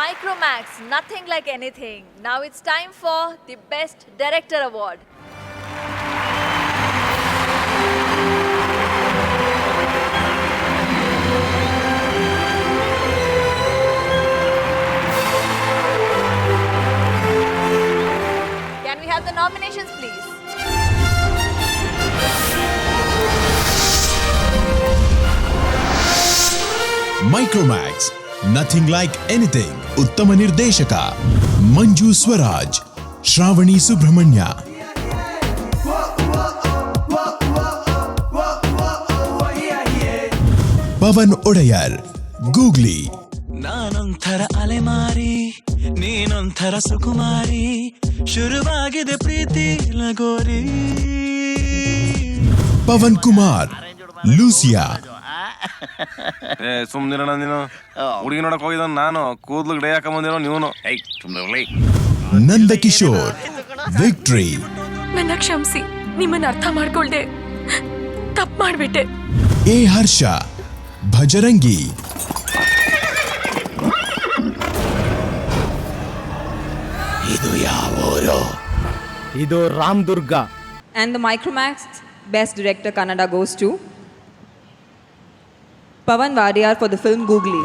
Micromax, nothing like anything. Now it's time for the Best Director Award. Can we have the nominations, please? Micromax, nothing like anything. ಉತ್ತಮ ನಿರ್ದೇಶಕ ಮಂಜು Swaraj, Shravani Subrahmanya. Pavan Wadiyar, googly. ನಾನೊಂಥರ ಅಲೆಮಾರಿ, ನೀನೊಂಥರ ಸುಕುಮಾರಿ, ಶುರುವಾಗಿದೆ ಪ್ರೀತಿ ಲಗೋರಿ. Pavan Kumar, Lucia. ಸುಮ್ನಿರೋಣ ನೀನು. ಹುಡುಗಿ ನೋಡಕ್ ಹೋಗಿದ ನಾನು, ಕೂದ್ಲು ಡೇ ಹಾಕ ಬಂದಿರೋ ನೀನು. ನಂದ ಕಿಶೋರ್, ವಿಕ್ಟ್ರಿ. ನನ್ನ ಕ್ಷಮಿಸಿ, ನಿಮ್ಮನ್ನ ಅರ್ಥ ಮಾಡ್ಕೊಳ್ದೆ ತಪ್ಪು ಮಾಡ್ಬಿಟ್ಟೆ. ಎ ಹರ್ಷ, ಭಜರಂಗಿ. ಇದು ಯಾವ ಇದು Ramdurg. And the Micromax Best Director Kannada goes to Pavan Vadiyar for the film Googly.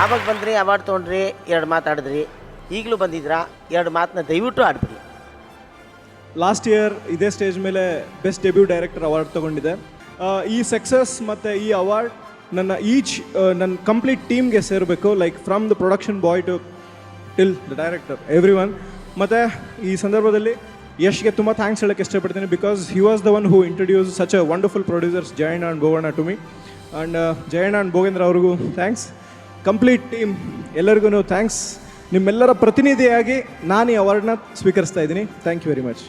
ಆವಾಗ ಬಂದ್ರಿ, ಅವಾರ್ಡ್ ತೊಗೊಂಡ್ರಿ, 2 ಮಾತಾಡಿದ್ರಿ. ಈಗಲೂ ಬಂದಿದ್ರಾ, 2 ಮಾತನ್ನ ದಯವಿಟ್ಟು ಆಡ್ಬಿಡಿ. ಲಾಸ್ಟ್ ಇಯರ್ ಇದೇ ಸ್ಟೇಜ್ ಮೇಲೆ ಬೆಸ್ಟ್ ಡೆಬ್ಯೂ ಡೈರೆಕ್ಟರ್ ಅವಾರ್ಡ್ ತೊಗೊಂಡಿದ್ದೆ. ಈ ಸಕ್ಸಸ್ ಮತ್ತು ಈ ಅವಾರ್ಡ್ ನನ್ನ ಕಂಪ್ಲೀಟ್ ಟೀಮ್ಗೆ ಸೇರಬೇಕು, like from the production boy to till the director, everyone. ಮತ್ತು ಈ ಸಂದರ್ಭದಲ್ಲಿ ಯಶ್ಗೆ ತುಂಬ ಥ್ಯಾಂಕ್ಸ್ ಹೇಳೋಕ್ಕೆ ಇಷ್ಟಪಡ್ತೀನಿ, because he was the one who introduce such a wonderful producers Jayanna and Bhoganna to me. And Jayanna and Bhogendra ಅವ್ರಿಗೂ ಥ್ಯಾಂಕ್ಸ್. ಕಂಪ್ಲೀಟ್ ಟೀಮ್ ಎಲ್ಲರಿಗೂ thanks. ನಿಮ್ಮೆಲ್ಲರ ಪ್ರತಿನಿಧಿಯಾಗಿ ನಾನು ಈ ಅವಾರ್ಡ್ನ ಸ್ವೀಕರಿಸ್ತಾ ಇದ್ದೀನಿ. Thank you very much.